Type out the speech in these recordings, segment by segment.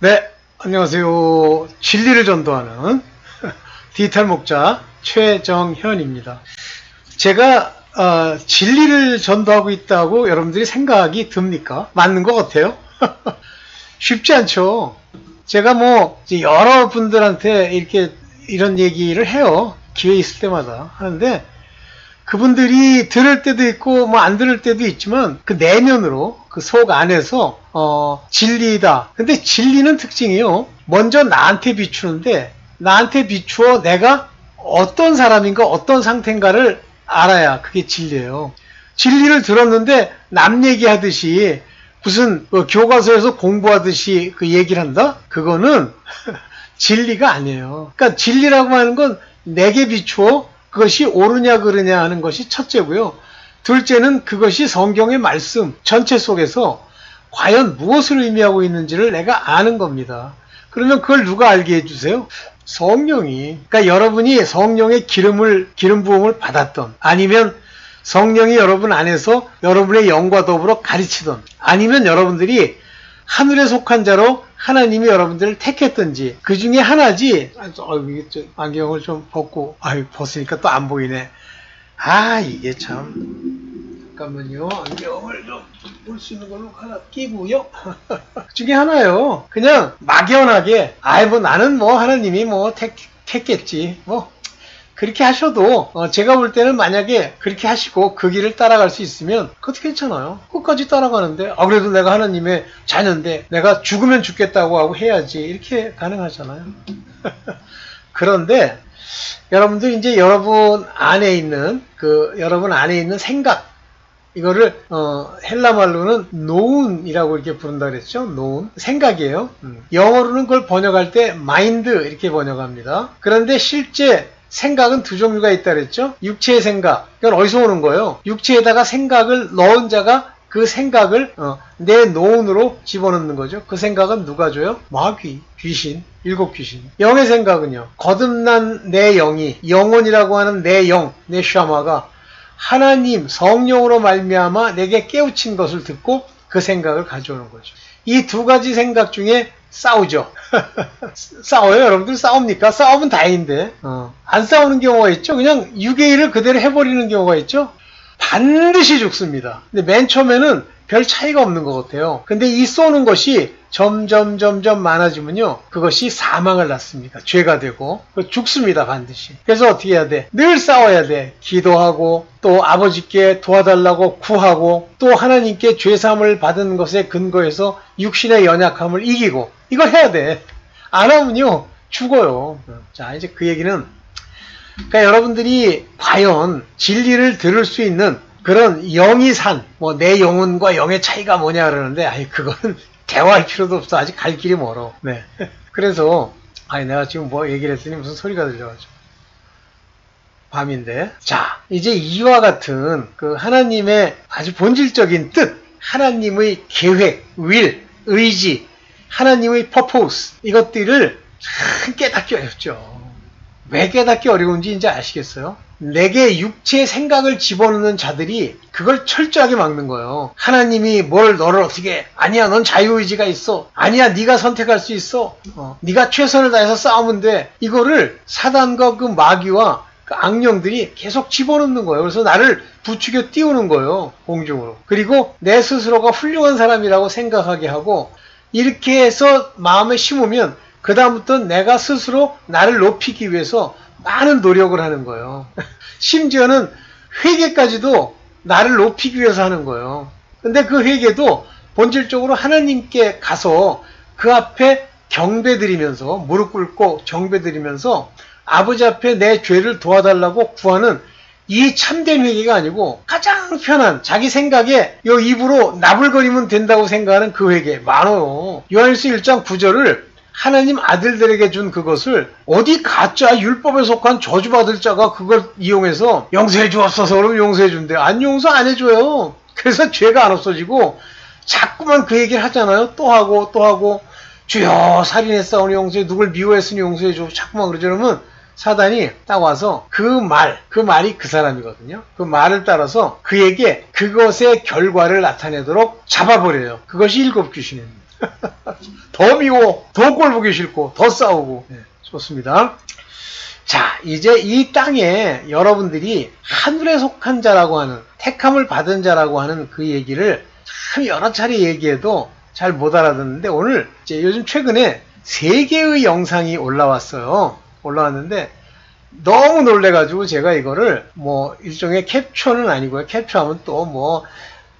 네, 안녕하세요. 진리를 전도하는 디지털 목자 최정현입니다. 제가 진리를 전도하고 있다고 여러분들이 생각이 듭니까? 맞는 것 같아요? 쉽지 않죠. 제가 여러분들한테 이렇게 이런 얘기를 해요. 기회 있을 때마다 하는데 그분들이 들을 때도 있고 안 들을 때도 있지만 그 내면으로 그 속 안에서 진리다. 근데 진리는 특징이요. 먼저 나한테 비추는데 나한테 비추어 내가 어떤 사람인가 어떤 상태인가를 알아야 그게 진리예요. 진리를 들었는데 남 얘기하듯이 무슨 교과서에서 공부하듯이 그 얘기를 한다? 그거는 진리가 아니에요. 그러니까 진리라고 하는 건 내게 비추어 그것이 옳으냐 그르냐 하는 것이 첫째고요. 둘째는 그것이 성경의 말씀 전체 속에서 과연 무엇을 의미하고 있는지를 내가 아는 겁니다. 그러면 그걸 누가 알게 해주세요? 성령이. 그러니까 여러분이 성령의 기름 부음을 받았던, 아니면 성령이 여러분 안에서 여러분의 영과 더불어 가르치던, 아니면 여러분들이 하늘에 속한 자로 하나님이 여러분들을 택했든지 그 중에 하나지. 안경을 좀 벗고 벗으니까 또 안 보이네. 이게 참. 잠깐만요. 안경을 좀 볼 수 있는 걸로 하나 끼고요. 그 중에 하나요. 그냥 막연하게 나는 하나님이 택했지 그렇게 하셔도 제가 볼 때는 만약에 그렇게 하시고 그 길을 따라갈 수 있으면 그것도 괜찮아요. 끝까지 따라가는데 그래도 내가 하나님의 자녀인데 내가 죽으면 죽겠다고 하고 해야지, 이렇게 가능하잖아요. 그런데 여러분들 이제 여러분 안에 있는 생각, 이거를 헬라 말로는 노운이라고 이렇게 부른다 그랬죠. 노운, 생각이에요. 영어로는 그걸 번역할 때 마인드 이렇게 번역합니다. 그런데 실제 생각은 두 종류가 있다 그랬죠. 육체의 생각, 이건 어디서 오는 거예요? 육체에다가 생각을 넣은 자가 그 생각을 내 노운으로 집어넣는 거죠. 그 생각은 누가 줘요? 마귀, 귀신, 일곱 귀신. 영의 생각은요, 거듭난 내 영이, 영혼이라고 하는 내 영, 내 샤마가 하나님 성령으로 말미암아 내게 깨우친 것을 듣고 그 생각을 가져오는 거죠. 이 두 가지 생각 중에 싸우죠. 싸워요? 여러분들 싸웁니까? 싸우면 다행인데 안 싸우는 경우가 있죠. 그냥 유괴일을 그대로 해버리는 경우가 있죠. 반드시 죽습니다. 근데 맨 처음에는 별 차이가 없는 것 같아요. 근데 이 쏘는 것이 점점 많아지면요, 그것이 사망을 낳습니다. 죄가 되고 죽습니다. 반드시. 그래서 어떻게 해야 돼? 늘 싸워야 돼. 기도하고 또 아버지께 도와달라고 구하고 또 하나님께 죄사함을 받은 것에 근거해서 육신의 연약함을 이기고, 이걸 해야 돼. 안 하면요 죽어요. 자, 이제 그 얘기는, 그러니까 여러분들이 과연 진리를 들을 수 있는 그런 영이 산, 내 영혼과 영의 차이가 뭐냐 그러는데, 그거는 대화할 필요도 없어. 아직 갈 길이 멀어. 네. 그래서, 내가 지금 얘기를 했더니 무슨 소리가 들려가지고. 밤인데. 자, 이제 이와 같은 그 하나님의 아주 본질적인 뜻, 하나님의 계획, will, 의지, 하나님의 purpose, 이것들을 참 깨닫기 어렵죠. 왜 깨닫기 어려운지 이제 아시겠어요? 내게 육체의 생각을 집어넣는 자들이 그걸 철저하게 막는 거예요. 하나님이 너를 어떻게, 아니야, 넌 자유의지가 있어, 아니야, 네가 선택할 수 있어, 네가 최선을 다해서 싸우면 돼. 이거를 사단과 그 마귀와 그 악령들이 계속 집어넣는 거예요. 그래서 나를 부추겨 띄우는 거예요, 공중으로. 그리고 내 스스로가 훌륭한 사람이라고 생각하게 하고, 이렇게 해서 마음에 심으면 그 다음부터 내가 스스로 나를 높이기 위해서 많은 노력을 하는 거예요. 심지어는 회개까지도 나를 높이기 위해서 하는 거예요. 근데 그 회개도 본질적으로 하나님께 가서 그 앞에 경배드리면서, 무릎 꿇고 경배드리면서 아버지 앞에 내 죄를 도와달라고 구하는 이 참된 회개가 아니고 가장 편한 자기 생각에 입으로 나불거리면 된다고 생각하는 그 회개 많아요. 요한일서 1장 9절을 하나님 아들들에게 준 그것을 어디 가짜 율법에 속한 저주받을 자가 그걸 이용해서 용서해 주었어서 그러면 용서해 준대. 안 용서 안 해줘요. 그래서 죄가 안 없어지고 자꾸만 그 얘기를 하잖아요. 또 하고 주여 살인했사오니 용서해, 누굴 미워했으니 용서해 줘, 자꾸만 그러죠. 그러면 사단이 딱 와서 그 말이 그 사람이거든요. 그 말을 따라서 그에게 그것의 결과를 나타내도록 잡아버려요. 그것이 일곱 귀신입니다. 더 미워, 더 꼴 보기 싫고, 더 싸우고. 네, 좋습니다. 자, 이제 이 땅에 여러분들이 하늘에 속한 자라고 하는, 택함을 받은 자라고 하는 그 얘기를 참 여러 차례 얘기해도 잘 못 알아듣는데, 오늘 이제 요즘 최근에 3개의 영상이 올라왔는데 너무 놀래가지고 제가 이거를 뭐 일종의 캡처는 아니고요. 캡처하면 또 뭐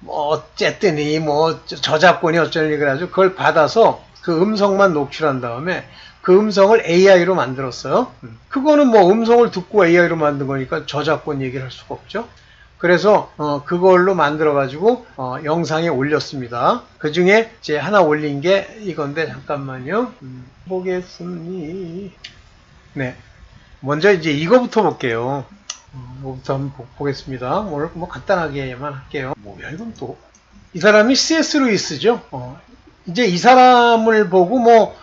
어쨌더니 뭐 저작권이 어쩌니 그래가지고 그걸 받아서 그 음성만 녹취한 다음에 그 음성을 AI로 만들었어요. 그거는 뭐 음성을 듣고 AI로 만든 거니까 저작권 얘기를 할 수가 없죠. 그래서 그걸로 만들어가지고 영상에 올렸습니다. 그 중에 이제 하나 올린 게 이건데 잠깐만요. 보겠습니다. 네, 먼저 이제 이거부터 볼게요. 이거부터 한번 보겠습니다. 오늘 뭐 간단하게만 할게요. 뭐야 이건 또 이 사람이 C.S. 루이스죠. 이제 이 사람을 보고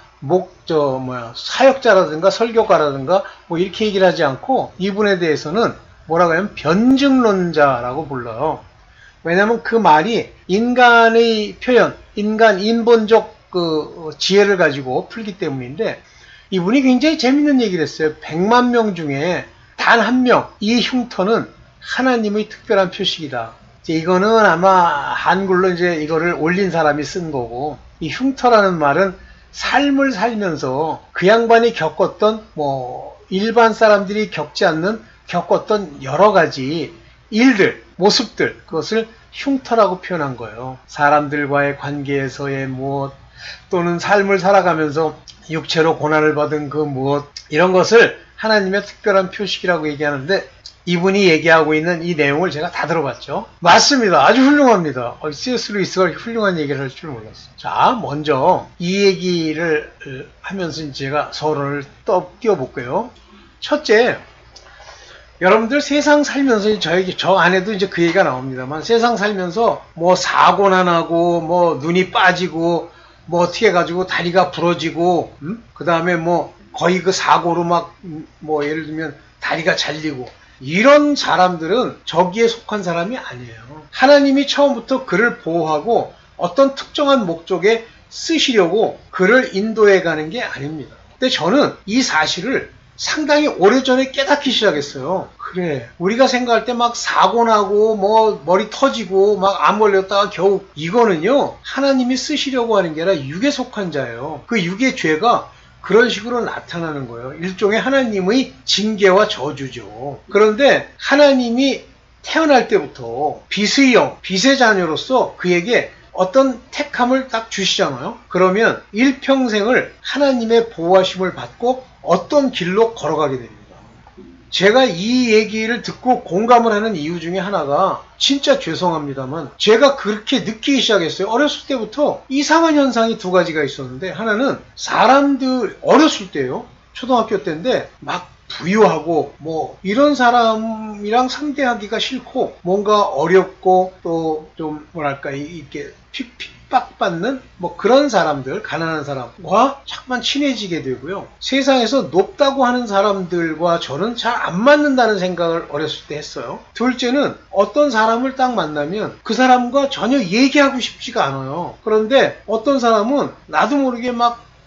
사역자라든가 설교가라든가 뭐 이렇게 얘기를 하지 않고 이분에 대해서는 뭐라고 하면 변증론자라고 불러요. 왜냐하면 그 말이 인간의 표현, 인본적 그 지혜를 가지고 풀기 때문인데 이분이 굉장히 재밌는 얘기를 했어요. 100만 명 중에 단 한 명, 이 흉터는 하나님의 특별한 표식이다. 이거는 아마 한글로 이제 이거를 올린 사람이 쓴 거고, 이 흉터라는 말은 삶을 살면서 그 양반이 겪었던 일반 사람들이 겪었던 여러 가지 일들, 모습들, 그것을 흉터라고 표현한 거예요. 사람들과의 관계에서의 무엇, 또는 삶을 살아가면서 육체로 고난을 받은 그 무엇, 이런 것을 하나님의 특별한 표식이라고 얘기하는데 이분이 얘기하고 있는 이 내용을 제가 다 들어봤죠. 맞습니다. 아주 훌륭합니다. C.S. 루이스가 훌륭한 얘기를 할 줄 몰랐어요. 자, 먼저 이 얘기를 하면서 제가 서론을 띄워볼게요. 첫째, 여러분들 세상 살면서 저 안에도 이제 그 얘기가 나옵니다만 세상 살면서 뭐 사고나 나고 뭐 눈이 빠지고 뭐 어떻게 해가지고 다리가 부러지고 그 다음에 뭐 거의 그 사고로 예를 들면 다리가 잘리고 이런 사람들은 저기에 속한 사람이 아니에요. 하나님이 처음부터 그를 보호하고 어떤 특정한 목적에 쓰시려고 그를 인도해 가는 게 아닙니다. 근데 저는 이 사실을 상당히 오래전에 깨닫기 시작했어요. 그래, 우리가 생각할 때 사고 나고 머리 터지고 암 걸렸다가 겨우 이거는요 하나님이 쓰시려고 하는 게 아니라 육에 속한 자예요. 그 육의 죄가 그런 식으로 나타나는 거예요. 일종의 하나님의 징계와 저주죠. 그런데 하나님이 태어날 때부터 빛의 영, 빛의 자녀로서 그에게 어떤 택함을 딱 주시잖아요. 그러면 일평생을 하나님의 보호하심을 받고 어떤 길로 걸어가게 됩니다. 제가 이 얘기를 듣고 공감을 하는 이유 중에 하나가 진짜 죄송합니다만 제가 그렇게 느끼기 시작했어요. 어렸을 때부터 이상한 현상이 두 가지가 있었는데 하나는 사람들 어렸을 때요. 초등학교 때인데 부유하고 이런 사람이랑 상대하기가 싫고 뭔가 어렵고 또 좀 이렇게 핍박받는 그런 사람들, 가난한 사람과 자꾸만 친해지게 되고요. 세상에서 높다고 하는 사람들과 저는 잘 안 맞는다는 생각을 어렸을 때 했어요. 둘째는 어떤 사람을 딱 만나면 그 사람과 전혀 얘기하고 싶지가 않아요. 그런데 어떤 사람은 나도 모르게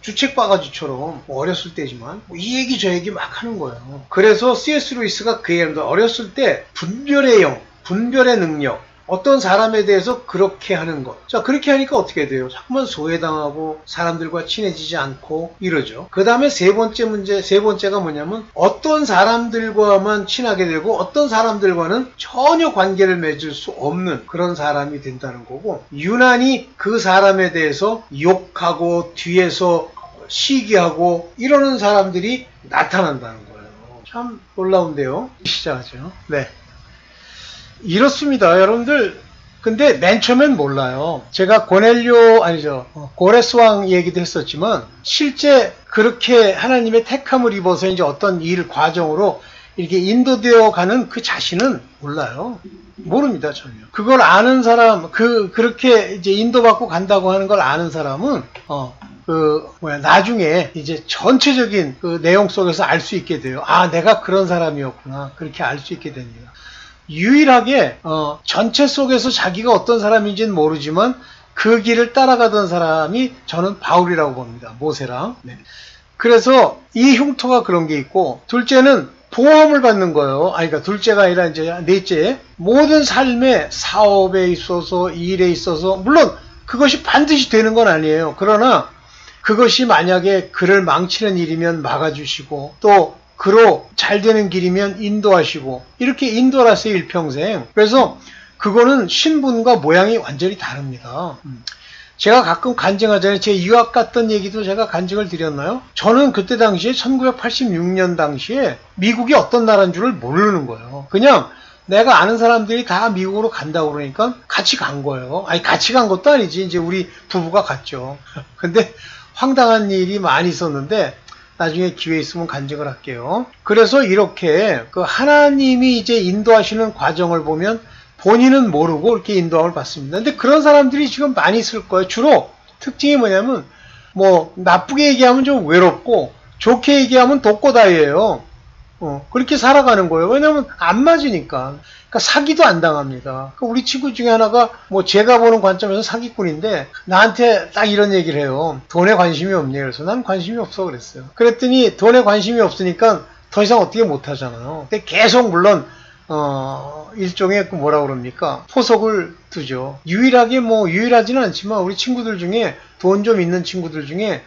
주책바가지처럼 어렸을 때지만 이 얘기 저 얘기 하는 거예요. 그래서 C.S. 루이스가 그 얘기합니다. 어렸을 때 분별의 영, 분별의 능력, 어떤 사람에 대해서 그렇게 하는 것. 자, 그렇게 하니까 어떻게 돼요? 자꾸만 소외당하고 사람들과 친해지지 않고 이러죠. 그 다음에 세 번째가 뭐냐면 어떤 사람들과만 친하게 되고 어떤 사람들과는 전혀 관계를 맺을 수 없는 그런 사람이 된다는 거고 유난히 그 사람에 대해서 욕하고 뒤에서 시기하고 이러는 사람들이 나타난다는 거예요. 참 놀라운데요. 시작하죠. 네. 이렇습니다. 여러분들 근데 맨 처음엔 몰라요. 제가 고레스 왕 얘기도 했었지만 실제 그렇게 하나님의 택함을 입어서 이제 어떤 일 과정으로 이렇게 인도되어 가는 그 자신은 몰라요. 모릅니다, 전혀. 그걸 아는 사람, 그렇게 이제 인도받고 간다고 하는 걸 아는 사람은 나중에 이제 전체적인 그 내용 속에서 알 수 있게 돼요. 아, 내가 그런 사람이었구나. 그렇게 알 수 있게 됩니다. 유일하게 전체 속에서 자기가 어떤 사람인지는 모르지만 그 길을 따라가던 사람이 저는 바울이라고 봅니다. 모세랑. 네. 그래서 이 흉터가 그런 게 있고, 둘째는 보험을 받는 거예요. 아니, 그러니까 둘째가 아니라 이제 넷째. 모든 삶의 사업에 있어서, 일에 있어서, 물론 그것이 반드시 되는 건 아니에요. 그러나 그것이 만약에 그를 망치는 일이면 막아주시고, 또 그로 잘 되는 길이면 인도하시고, 이렇게 인도를 하세요, 일평생. 그래서 그거는 신분과 모양이 완전히 다릅니다. 제가 가끔 간증하잖아요. 제 유학 갔던 얘기도 제가 간증을 드렸나요? 저는 그때 당시에 1986년 당시에 미국이 어떤 나라인 줄을 모르는 거예요. 그냥 내가 아는 사람들이 다 미국으로 간다고 그러니까 같이 간 거예요. 아니, 같이 간 것도 아니지. 이제 우리 부부가 갔죠. 근데 황당한 일이 많이 있었는데 나중에 기회 있으면 간증을 할게요. 그래서 이렇게 그 하나님이 이제 인도하시는 과정을 보면 본인은 모르고 이렇게 인도함을 받습니다. 근데 그런 사람들이 지금 많이 있을 거예요. 주로 특징이 뭐냐면, 뭐 나쁘게 얘기하면 좀 외롭고 좋게 얘기하면 독고다이예요. 그렇게 살아가는 거예요. 왜냐면 안 맞으니까. 그러니까 사기도 안 당합니다. 우리 친구 중에 하나가 뭐 제가 보는 관점에서 사기꾼인데 나한테 딱 이런 얘기를 해요. 돈에 관심이 없니? 그래서 난 관심이 없어 그랬어요. 그랬더니 돈에 관심이 없으니까 더 이상 어떻게 못 하잖아요. 근데 계속 물론 일종의 그 뭐라 그럽니까? 포석을 두죠. 유일하지는 않지만 우리 친구들 중에 돈 좀 있는 친구들 중에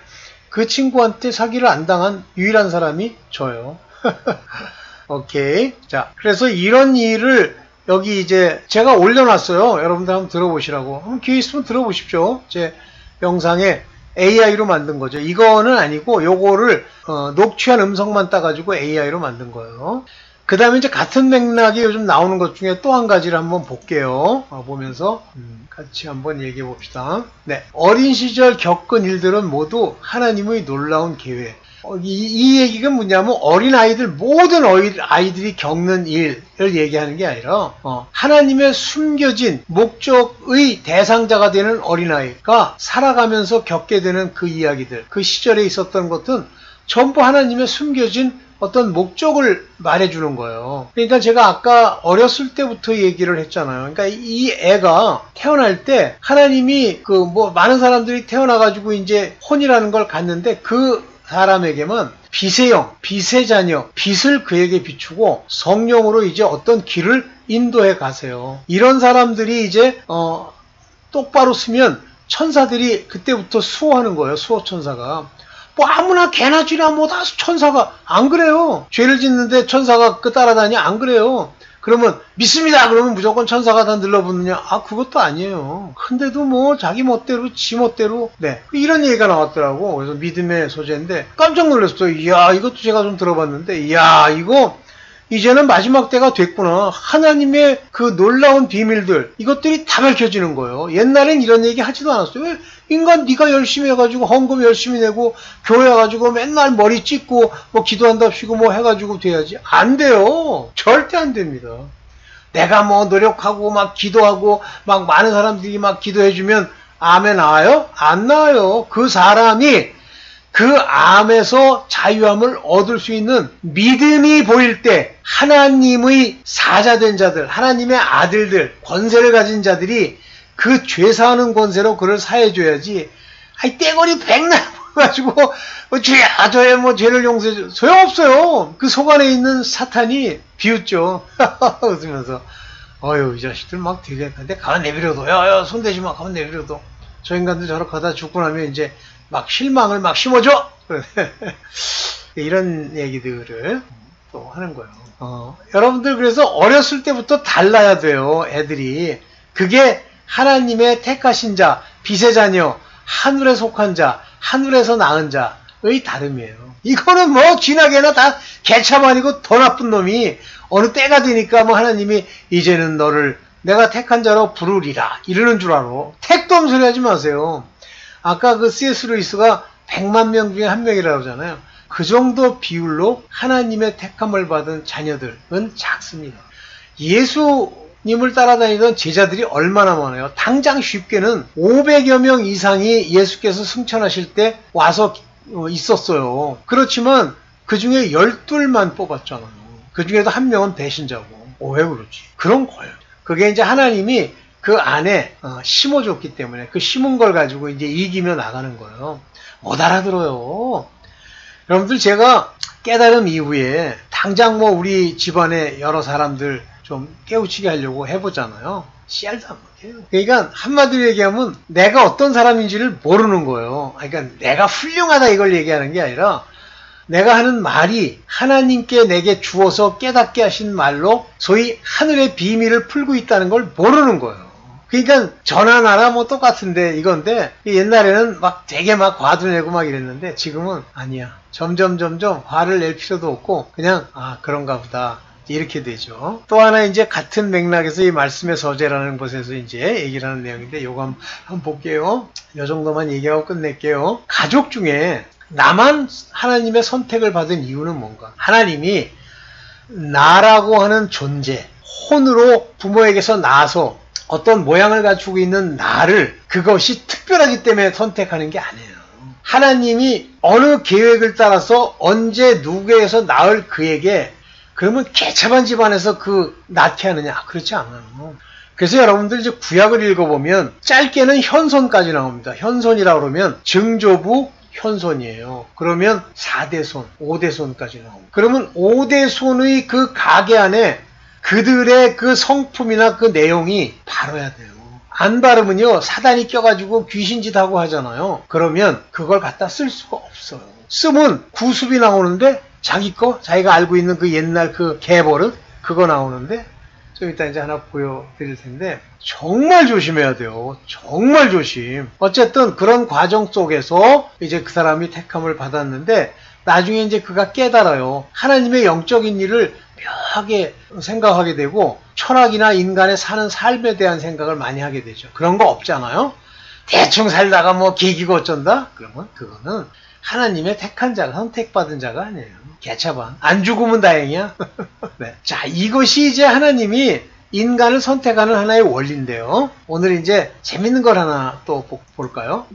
그 친구한테 사기를 안 당한 유일한 사람이 저요. 오케이. 자, 그래서 이런 일을 여기 이제 제가 올려놨어요. 여러분들 한번 들어보시라고. 한번 기회 있으면 들어보십시오. 제 영상에 AI로 만든 거죠. 이거는 아니고 요거를 녹취한 음성만 따가지고 AI로 만든 거예요. 그 다음에 이제 같은 맥락이 요즘 나오는 것 중에 또 한 가지를 한번 볼게요. 보면서 같이 한번 얘기해 봅시다. 네, 어린 시절 겪은 일들은 모두 하나님의 놀라운 계획. 이 얘기가 뭐냐면 모든 아이들이 겪는 일을 얘기하는 게 아니라 하나님의 숨겨진 목적의 대상자가 되는 어린아이가 살아가면서 겪게 되는 그 이야기들, 그 시절에 있었던 것은 전부 하나님의 숨겨진 어떤 목적을 말해주는 거예요. 그러니까 제가 아까 어렸을 때부터 얘기를 했잖아요. 그러니까 이 애가 태어날 때 하나님이 많은 사람들이 태어나가지고 이제 혼이라는 걸 갖는데 그 사람에게만 빛의 영, 빛의 자녀, 빛을 그에게 비추고 성령으로 이제 어떤 길을 인도해 가세요. 이런 사람들이 이제 똑바로 쓰면 천사들이 그때부터 수호하는 거예요. 수호천사가. 뭐 아무나 개나 쥐나 뭐 다 천사가 안 그래요. 죄를 짓는데 천사가 따라다니 안 그래요. 그러면 믿습니다. 그러면 무조건 천사가 다 늘러붙느냐? 그것도 아니에요. 근데도 뭐 자기 멋대로 지 멋대로 네 이런 얘기가 나왔더라고. 그래서 믿음의 소재인데 깜짝 놀랐어요. 이야, 이것도 제가 좀 들어봤는데 이야, 이거 이제는 마지막 때가 됐구나. 하나님의 그 놀라운 비밀들, 이것들이 다 밝혀지는 거예요. 옛날엔 이런 얘기 하지도 않았어요. 왜 인간 네가 열심히 해가지고 헌금 열심히 내고 교회 와가지고 맨날 머리 찢고 뭐 기도한답시고 뭐 해가지고 돼야지. 안 돼요. 절대 안 됩니다. 내가 뭐 노력하고 막 기도하고 막 많은 사람들이 막 기도해주면 암에 나와요? 안 나와요. 그 사람이 그 암에서 자유함을 얻을 수 있는 믿음이 보일 때 하나님의 사자된 자들, 하나님의 아들들, 권세를 가진 자들이 그 죄사하는 권세로 그를 사해줘야지. 떼거리 백날 가지고 주야 저의 뭐 죄를 용서해줘. 소용없어요. 그 속 안에 있는 사탄이 비웃죠. 웃으면서 이 자식들 막 되게 근데 가만 내버려둬. 야 손대지 마. 가만 내버려둬. 저 인간들 저렇게 하다 죽고 나면 이제 막 실망을 막 심어줘. 이런 얘기들을 또 하는 거예요. 여러분들 그래서 어렸을 때부터 달라야 돼요. 애들이. 그게 하나님의 택하신 자, 빛의 자녀, 하늘에 속한 자, 하늘에서 낳은 자의 다름이에요. 이거는 뭐 지나게나 다 개참 아니고 더 나쁜 놈이 어느 때가 되니까 뭐 하나님이 이제는 너를 내가 택한 자로 부르리라 이러는 줄 알아. 택도 없는 소리 하지 마세요. 아까 그 C.S. 루이스가 100만 명 중에 한 명이라고 하잖아요. 그 정도 비율로 하나님의 택함을 받은 자녀들은 작습니다. 예수님을 따라다니던 제자들이 얼마나 많아요. 당장 쉽게는 500여 명 이상이 예수께서 승천하실 때 와서 있었어요. 그렇지만 그 중에 12만 뽑았잖아요. 그 중에도 한 명은 배신자고. 왜 그러지? 그런 거예요. 그게 이제 하나님이 그 안에 심어줬기 때문에 그 심은 걸 가지고 이제 이기며 나가는 거예요. 못 알아들어요. 여러분들 제가 깨달음 이후에 당장 뭐 우리 집안의 여러 사람들 좀 깨우치게 하려고 해보잖아요. 씨알도 안 먹혀요. 그러니까 한마디로 얘기하면 내가 어떤 사람인지를 모르는 거예요. 그러니까 내가 훌륭하다 이걸 얘기하는 게 아니라 내가 하는 말이 하나님께 내게 주어서 깨닫게 하신 말로 소위 하늘의 비밀을 풀고 있다는 걸 모르는 거예요. 그러니까 전화 나라 뭐 똑같은데 이건데 옛날에는 막 되게 막 화도 내고 막 이랬는데 지금은 아니야. 점점 화를 낼 필요도 없고 그냥 그런가 보다 이렇게 되죠. 또 하나 이제 같은 맥락에서 이 말씀의 서재라는 곳에서 이제 얘기를 하는 내용인데 요거 한번 볼게요. 요 정도만 얘기하고 끝낼게요. 가족 중에 나만 하나님의 선택을 받은 이유는 뭔가? 하나님이 나라고 하는 존재, 혼으로 부모에게서 나서 어떤 모양을 갖추고 있는 나를 그것이 특별하기 때문에 선택하는 게 아니에요. 하나님이 어느 계획을 따라서 언제 누구에게서 낳을 그에게 그러면 개차반 집안에서 낳게 하느냐? 그렇지 않아요. 그래서 여러분들 이제 구약을 읽어보면 짧게는 현손까지 나옵니다. 현손이라고 그러면 증조부 현손이에요. 그러면 4대손, 5대손까지 나옵니다. 그러면 5대손의 그 가계 안에 그들의 그 성품이나 그 내용이 바로야 돼요. 안 바르면요 사단이 껴가지고 귀신짓 하고 하잖아요. 그러면 그걸 갖다 쓸 수가 없어요. 쓰면 구습이 나오는데 자기 거 자기가 알고 있는 그 옛날 그 개버릇 그거 나오는데 좀 이따 이제 하나 보여드릴 텐데 정말 조심해야 돼요. 정말 조심. 어쨌든 그런 과정 속에서 이제 그 사람이 택함을 받았는데 나중에 이제 그가 깨달아요. 하나님의 영적인 일을 묘하게 생각하게 되고 철학이나 인간의 사는 삶에 대한 생각을 많이 하게 되죠. 그런 거 없잖아요. 대충 살다가 뭐 기기고 어쩐다? 그러면 그거는 하나님의 택한 자가 선택받은 자가 아니에요. 개차반. 안 죽으면 다행이야. 네. 자, 이것이 이제 하나님이 인간을 선택하는 하나의 원리인데요. 오늘 이제 재밌는 걸 하나 또 볼까요?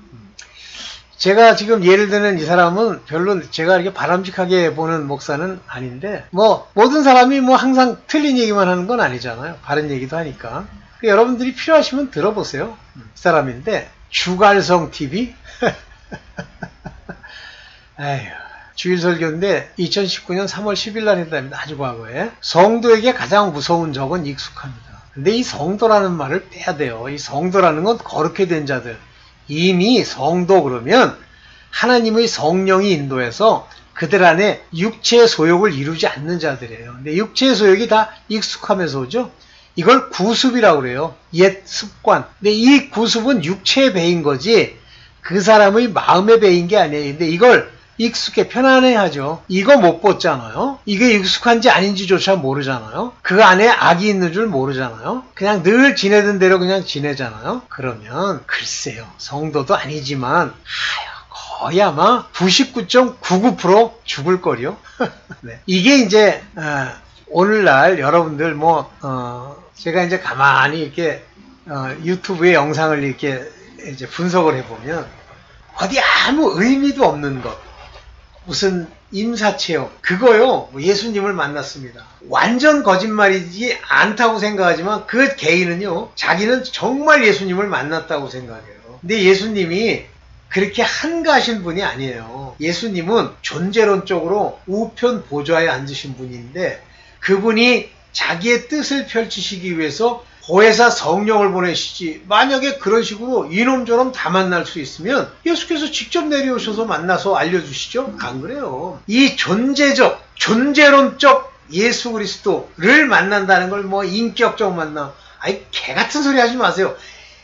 제가 지금 예를 드는 이 사람은 별로 제가 이렇게 바람직하게 보는 목사는 아닌데, 뭐, 모든 사람이 뭐 항상 틀린 얘기만 하는 건 아니잖아요. 바른 얘기도 하니까. 여러분들이 필요하시면 들어보세요. 이 사람인데, 주갈성 TV? 에휴. 주일 설교인데 2019년 3월 10일 날 했답니다. 아주 과거에. 성도에게 가장 무서운 적은 익숙합니다. 근데 이 성도라는 말을 빼야 돼요. 이 성도라는 건 거룩히 된 자들. 이미 성도 그러면 하나님의 성령이 인도해서 그들 안에 육체의 소욕을 이루지 않는 자들이에요. 근데 육체의 소욕이 다 익숙하면서 오죠. 이걸 구습이라고 그래요. 옛 습관. 근데 이 구습은 육체의 배인 거지 그 사람의 마음의 배인 게 아니에요. 근데 이걸 익숙해 편안해하죠. 이거 못 벗잖아요. 이게 익숙한지 아닌지조차 모르잖아요. 그 안에 악이 있는 줄 모르잖아요. 그냥 늘 지내던 대로 그냥 지내잖아요. 그러면 글쎄요. 성도도 아니지만 거의 아마 99.99% 죽을 거리요. 네. 이게 이제 오늘날 여러분들 제가 이제 가만히 이렇게 유튜브의 영상을 이렇게 이제 분석을 해보면 어디 아무 의미도 없는 것. 무슨 임사체험 그거요. 예수님을 만났습니다. 완전 거짓말이지 않다고 생각하지만 그 개인은요. 자기는 정말 예수님을 만났다고 생각해요. 근데 예수님이 그렇게 한가하신 분이 아니에요. 예수님은 존재론적으로 우편 보좌에 앉으신 분인데 그분이 자기의 뜻을 펼치시기 위해서 보혜사 성령을 보내시지. 만약에 그런 식으로 이놈저놈 다 만날 수 있으면 예수께서 직접 내려오셔서 만나서 알려주시죠? 안 그래요. 이 존재론적 예수 그리스도를 만난다는 걸 인격적 만남. 개 같은 소리 하지 마세요.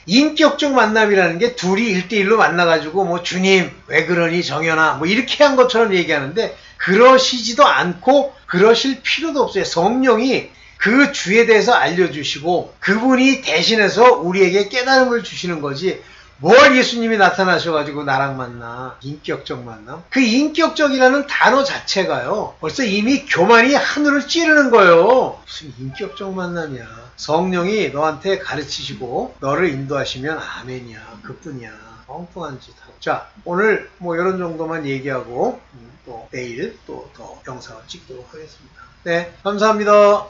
인격적 만남이라는 게 둘이 1대1로 만나가지고 주님 왜 그러니 정연아 이렇게 한 것처럼 얘기하는데 그러시지도 않고 그러실 필요도 없어요. 성령이 그 주에 대해서 알려주시고 그분이 대신해서 우리에게 깨달음을 주시는 거지 뭘 예수님이 나타나셔가지고 나랑 만나. 인격적 만남. 그 인격적이라는 단어 자체가요 벌써 이미 교만이 하늘을 찌르는 거예요. 무슨 인격적 만남이야. 성령이 너한테 가르치시고 너를 인도하시면 아멘이야. 그뿐이야. 엉뚱한 짓 하고. 자, 오늘 이런 정도만 얘기하고 또 내일 또 더 영상을 찍도록 하겠습니다. 네, 감사합니다.